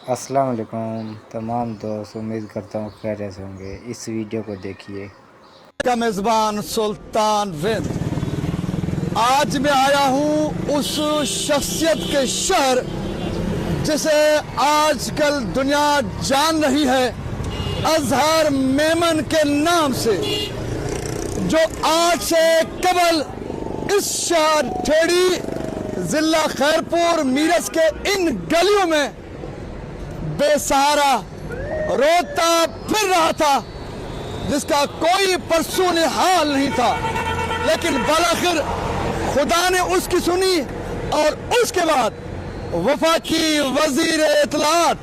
अस्सलाम वालेकुम तमाम दोस्त, उम्मीद करता हूँ खैरियत से होंगे। इस वीडियो को देखिए। का मेज़बान सुल्तान विंद। आज मैं आया हूँ उस शख्सियत के शहर जिसे आजकल दुनिया जान रही है, अजहर मेमन के नाम से, जो आज से कबल इस शहर ठेड़ी जिला खैरपुर मीरज के इन गलियों में बेसहारा रोता फिर रहा था, जिसका कोई परसून हाल नहीं था। लेकिन बालाखिर खुदा ने उसकी सुनी और उसके बाद वफाकी वजीर इत्तलात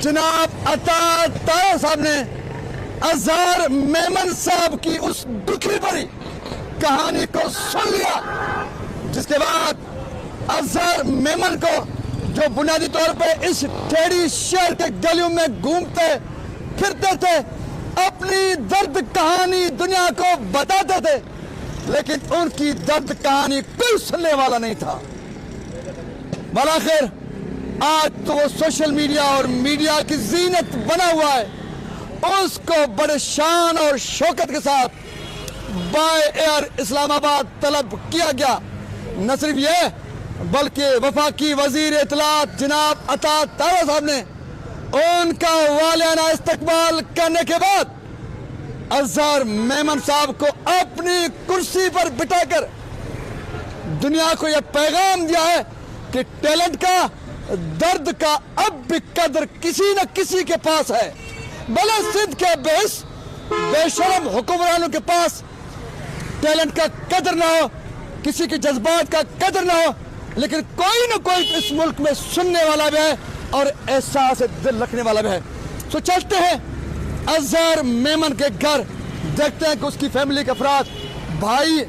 जनाब अता तारा साहब ने अजहर मेमन साहब की उस दुखी भरी कहानी को सुन लिया, जिसके बाद अजहर मेमन को, जो बुनियादी तौर पे इस ठेड़ी शहर के गलियों में घूमते फिरते थे, अपनी दर्द कहानी दुनिया को बताते थे, लेकिन उनकी दर्द कहानी कोई सुनने वाला नहीं था। बालाखिर आज तो वो सोशल मीडिया और मीडिया की जीनत बना हुआ है, उसको बड़े शान और शौकत के साथ बाय एयर इस्लामाबाद तलब किया गया। न सिर्फ ये, बल्कि वफाकी वजीर इत्तलात जनाब अता तारा साहब ने उनका वालियाना इस्तकबाल करने के बाद अजहर मेमन साहब को अपनी कुर्सी पर बिठाकर दुनिया को यह पैगाम दिया है कि टैलेंट का, दर्द का अब भी कदर किसी न किसी के पास है। भले सिंध के बेशरम हुक्मरानों के पास टैलेंट का कदर ना हो, किसी के जज्बात का कदर ना हो, लेकिन कोई ना कोई इस मुल्क में सुनने वाला भी है और एहसास दिल रखने वाला भी है। तो चलते हैं अजहर मेमन के घर, देखते हैं कि उसकी फैमिली के अफराद, भाई,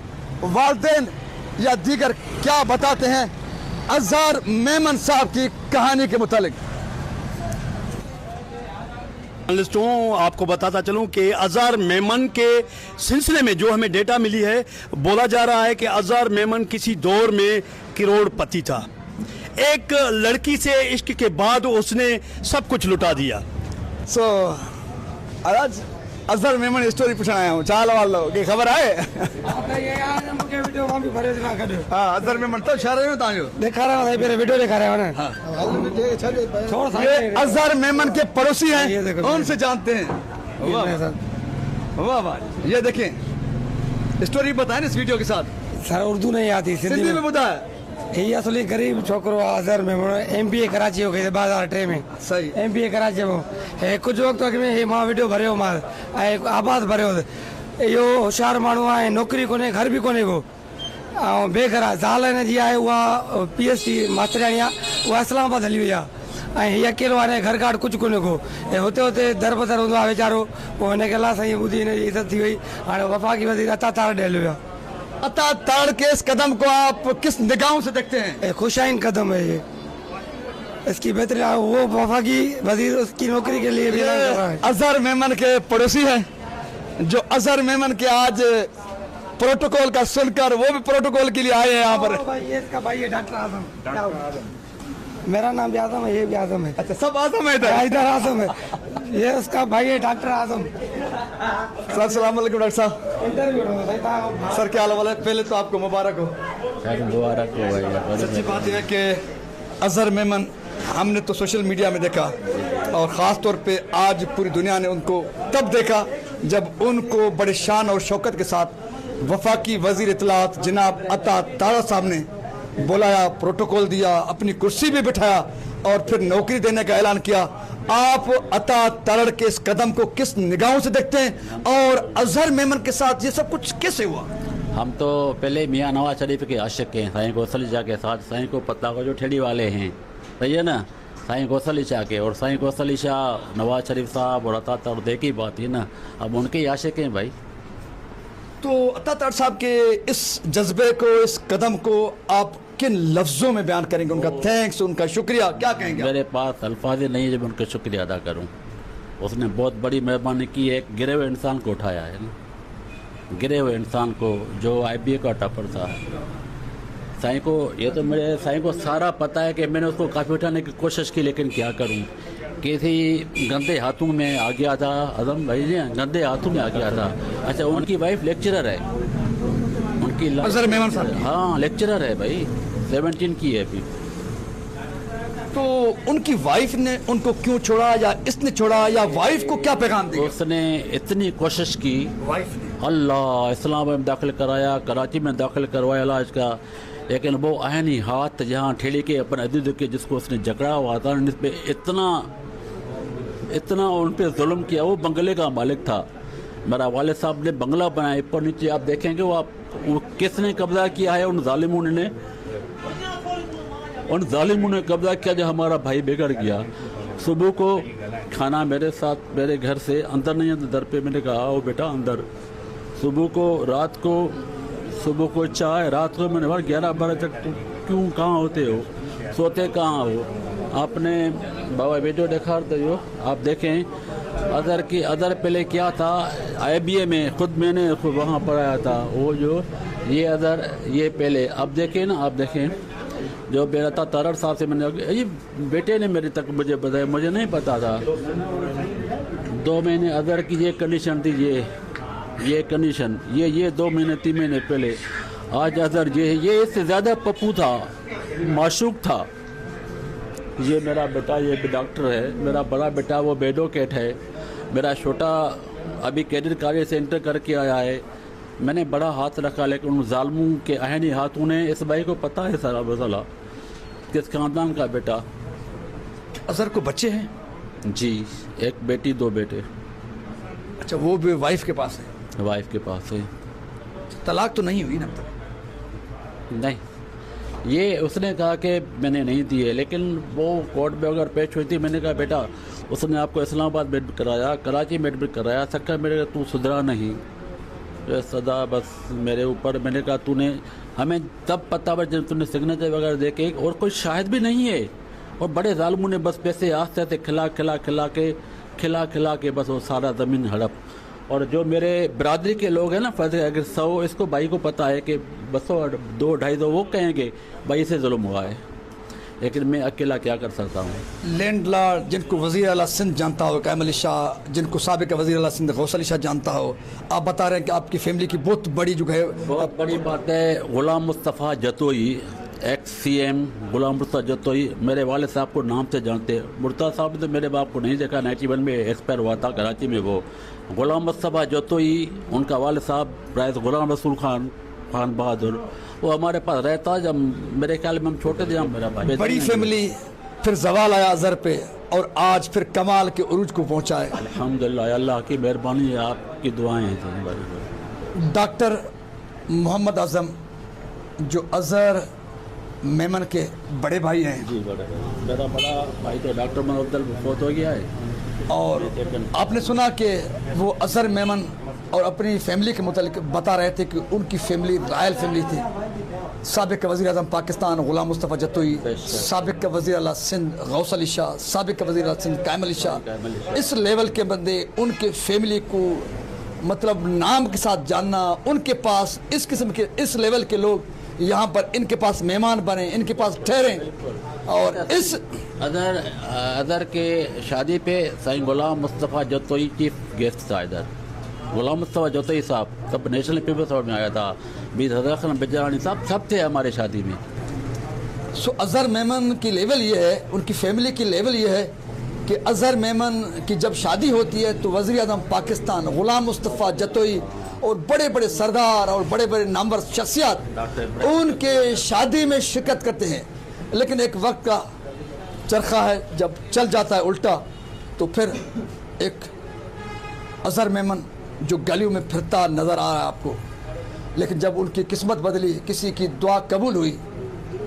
वालिदैन या दीगर क्या बताते हैं अजहर मेमन साहब की कहानी के मुतालिक। जर्नलिस्टों, आपको बताता चलूं कि अजहर मेमन के सिलसिले में जो हमें डेटा मिली है, बोला जा रहा है कि अजहर मेमन किसी दौर में करोड़पति था। एक लड़की से इश्क के बाद उसने सब कुछ लुटा दिया। आज अजहर मेमन स्टोरी पूछना आया हूँ, चाल वालों की खबर आए। हाँ, अजहर मेमन तो शहर में तांजो दिखा रहा है, मेरे वीडियो दिखा रहा है ना। ये अजहर मेमन के पड़ोसी हैं, उनसे जानते हैं। वाह वाह, ये देखें स्टोरी बताएं इस वीडियो के साथ। सर उर्दू नहीं आती, सिंधी में बताया। ये असली गरीब छोकरो अजहर मेमन MBA कराची हो गई 2003 में। सही MBA कराची में कुछ वक्त में मां वीडियो भरियो, मां आबाद भरियो। यो होशियार माण्हू आहे, नौकरी कोन्हे, घर बि कोन्हे को, ऐं बेघर आहे। ज़ाल हिन जी आहे उहा PhD मास्टराणी आहे, उहा इस्लामाबाद हली वई आहे, ऐं हीअ अकेलो आहे, घर काट कुझु कोन्हे को। ऐं हुते हुते दर बदर हूंदो आहे वीचारो, पोइ हिनखे अलाह साईं ॿुधी हिन जी इज़त थी वई। हाणे वफ़ाक़ी वज़ीर अता तारा ॾेल वियो आहे। अता ताड़ के इस कदम को आप किस निगाहों से देखते हैं? खुशाइन कदम है ये, इसकी बेहतरी। वो वफाकी वजीर उसकी नौकरी के लिए भी ऐलान कर रहा है। अजहर मेमन के पड़ोसी हैं, जो अजहर मेमन के आज प्रोटोकॉल का सुनकर वो भी प्रोटोकॉल के लिए आए हैं यहाँ पर। भाई ये इसका भाई है डॉक्टर आजम। मेरा नाम भी आजम है, ये भी आजम है। अच्छा, सब आजम है इधर आजम है, ये उसका भाई है डॉक्टर आजम। सर सलाम अलैकुम डॉक्टर साहब। सर क्या हाल है? पहले तो आपको मुबारक हो। मुबारक हो भाई। सच्ची बात यह है कि अजहर मेमन हमने तो सोशल मीडिया में देखा, और ख़ास तौर पे आज पूरी दुनिया ने उनको तब देखा जब उनको बड़े शान और शौकत के साथ वफाकी वजीर इत्तलात जनाब अता तारा साहब ने बुलाया, प्रोटोकॉल दिया, अपनी कुर्सी भी बिठाया और फिर नौकरी देने का ऐलान किया। आप अता तारड़ के इस कदम को किस निगाहों से देखते हैं, और अजहर मेमन के साथ ये सब कुछ कैसे हुआ? हम तो पहले मियाँ नवाज शरीफ के आशिक हैं, साईं गौसल शाह के साथ। साईं को पता हो जो ठेड़ी वाले हैं, सही है ना, साईं गौसल शाह के। और साईं गौसल शाह, नवाज शरीफ साहब और अता तारड़ एक ही बात है ना, अब उनके ही आशिक हैं भाई। तो अता तारड़ साहब के इस जज्बे को, इस कदम को आप किन लफ्जों में बयान करेंगे? उनका थैंक्स, उनका शुक्रिया क्या कहेंगे? मेरे पास अल्फाज नहीं है जब उनका शुक्रिया अदा करूं। उसने बहुत बड़ी मेहरबानी की है, गिरे हुए इंसान को उठाया है ना, गिरे हुए इंसान को, जो IBA का टॉपर था, साईं को ये तो मेरे साईं को सारा पता है कि मैंने उसको काफ़ी उठाने की कोशिश की, लेकिन क्या करूं, किसी गंदे हाथों में आ गया था। आजम भाई जी गंदे हाथों में आ गया था। अच्छा, उनकी वाइफ लेक्चरर है, उनकी अजहर मेमन साहब। हाँ लेक्चरर है भाई, 17 की है अभी। तो उनकी वाइफ ने उनको क्यों छोड़ा, या इसने छोड़ा, या वाइफ को क्या पैगाम दिया? उसने इतनी कोशिश की, वाइफ ने अल्लाह इस्लामाबाद में दाखिल कराया, कराची में दाखिल करवाया इलाज का, लेकिन वो आहनी हाथ जहाँ ठेली के अपन अदीद के जिसको उसने जकड़ा हुआ था, इस पे इतना उन पे जुल्म किया। वो बंगले का मालिक था, मेरा वालिद साहब ने बंगला बनाया, ऊपर नीचे आप देखेंगे वो किसने कब्जा किया है, उन जालिमों ने कब्जा किया जो हमारा भाई बिगड़ गया। सुबह को खाना मेरे साथ मेरे घर से अंदर नहीं अंदर पे, मैंने कहा आओ बेटा अंदर। सुबह को चाय, रात को मैंने 11-12 तक क्यों कहाँ होते हो, सोते कहाँ हो? आपने बाबा वीडियो दिखा रहे हो, आप देखें अदर पहले क्या था, IBA में खुद मैंने वहाँ पढ़ाया था। वो जो ये अदर ये पहले अब देखें ना, आप देखें जो मेरा था तारड़ साहब से मैंने, ये बेटे ने मेरे तक मुझे बताया, मुझे नहीं पता था। 2 महीने अदर की ये कंडीशन थी, ये कंडीशन ये 2 महीने 3 महीने पहले। आज अदर ये इससे ज़्यादा पप्पू था, माशूक था। ये मेरा बेटा, ये भी डॉक्टर है। मेरा बड़ा बेटा वो एडवोकेट है। मेरा छोटा अभी कैरियर कॉलेज से इंटर करके आया है। मैंने बड़ा हाथ रखा, लेकिन उन जालमों के आहनी हाथों ने, इस भाई को पता है सारा मसला, किस खानदान का बेटा। अजहर को बच्चे हैं? जी, एक बेटी 2 बेटे। अच्छा, वो भी वाइफ के पास है? वाइफ के पास है। तलाक तो नहीं हुई ना? नहीं, ये उसने कहा कि मैंने नहीं दी है, लेकिन वो कोर्ट में अगर पेश हुई थी, मैंने कहा बेटा उसने आपको इस्लामाबाद में एडमिट कराया, कराची में एडमिट कराया, सक्का मेरे तू सुधरा नहीं, ये सदा बस मेरे ऊपर। मैंने कहा तूने हमें तब पता जब तूने सिग्नेचर वगैरह देखे, और कोई शाहिद भी नहीं है, और बड़े जालमों ने बस पैसे आस्ते आस्ते खिला के बस वो सारा ज़मीन हड़प। और जो मेरे बरादरी के लोग हैं ना, अगर 100 इसको भाई को पता है कि बस 2-2.5 वो कहेंगे भाई से जुल्म हुआ है, लेकिन मैं अकेला क्या कर सकता हूँ। लैंडलॉर्ड जिनको वज़ीर आला सिंध जानता हो कैम अली शाह, जिनको साबिक वज़ीर आला सिंध गौस अली शाह जानता हो, आप बता रहे हैं कि आपकी फैमिली की बहुत बड़ी जो है, बहुत बड़ी बात है। गुलाम मुस्तफ़ा जतोई, एक्स CM गुलाम मुस्तफ़ा जतोई, मेरे वाले साहब को नाम से जानते हैं। मुर्तज़ा साहब ने तो मेरे बाप को नहीं देखा, 91 में एक्सपायर हुआ था कराची में। वो गुलाम मुस्तफ़ा जतोई, उनका वाले साहब प्राइस गुलाम रसूल खान बहादुर, वो हमारे पास रहता जब मेरे ख्याल में हम छोटे थे। हम मेरा भाई बड़ी फैमिली, फिर जवाल आया अजहर पे, और आज फिर कमाल के उरूज को पहुंचा है। अल्हम्दुलिल्लाह, अल्लाह की मेहरबानी है, आपकी दुआएं हैं। डॉक्टर मोहम्मद आजम जो अजहर मेमन के बड़े भाई हैं, जी बड़ा मेरा बड़ा भाई तो डॉक्टर मोहम्मद अफजल फौत हो गया है। और आपने सुना कि वो अजहर मेमन और अपनी फैमिली के मुतालिक बता रहे थे कि उनकी फैमिली रॉयल फैमिली थी। साबिक वज़ीर आज़म पाकिस्तान गुलाम मुस्तफ़ा जतोई, साबिक वज़ीर आला सिंध गौस अली शाह, साबिक वज़ीर आला सिंध कायम अली शाह, इस लेवल के बंदे, उनके फैमिली को मतलब नाम के साथ जानना, उनके पास इस किस्म के इस लेवल के लोग यहाँ पर इनके पास मेहमान बने, इनके पास ठहरें। और इस अदर के शादी पे साईं गुलाम मुस्तफ़ा जतोई चीफ गेस्ट था। इधर गुलाम मुस्तफ़ा जतोई साहब सब नेशनल पीपल्स अवार्ड में आया था, बीर हज़रत खान बिजरानी साहब सब थे हमारे शादी में। सो अजहर मेमन की लेवल ये है, उनकी फैमिली की लेवल ये है कि अजहर मेमन की जब शादी होती है तो वज़ीर आज़म पाकिस्तान गुलाम मुस्तफ़ा जतोई और बड़े बड़े सरदार और बड़े बड़े नामवर शख्सियत उनके शादी में शिरकत करते हैं। लेकिन एक वक्त का चरखा है, जब चल जाता है उल्टा, तो फिर एक अजहर मेमन जो गलियों में फिरता नज़र आ रहा है आपको। लेकिन जब उनकी किस्मत बदली, किसी की दुआ कबूल हुई,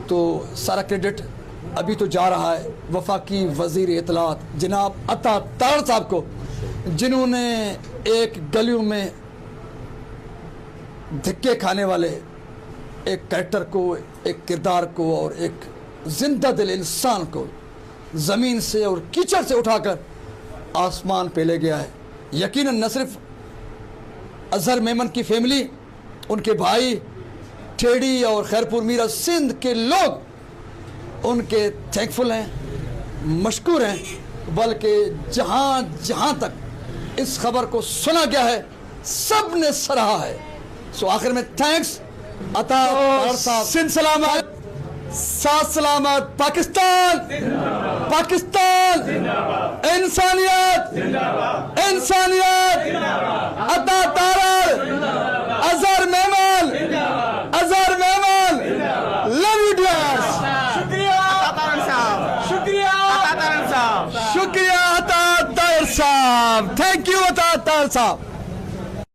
तो सारा क्रेडिट अभी तो जा रहा है वफाकी वज़ीर इत्तलात जनाब अता तारड़ साहब को, जिन्होंने एक गलियों में धक्के खाने वाले एक कैरेक्टर को, एक किरदार को और एक जिंदा दिल इंसान को ज़मीन से और कीचड़ से उठाकर आसमान पे ले गया है। यकीनन न सिर्फ अजहर मेमन की फैमिली, उनके भाई, ठेड़ी और खैरपुर मीरा सिंध के लोग उनके थैंकफुल हैं, मशकूर हैं, बल्कि जहां जहां तक इस खबर को सुना गया है सब ने सराहा है। सो आखिर में थैंक्स अता सिंध सलामत, साथ सलामत, पाकिस्तान पाकिस्तान, इंसानियत इंसानियत, अता Tarar, Azhar Memon, Azhar Memon, love you dears. शुक्रिया अता तारर साहब, थैंक यू अता तारर साहब।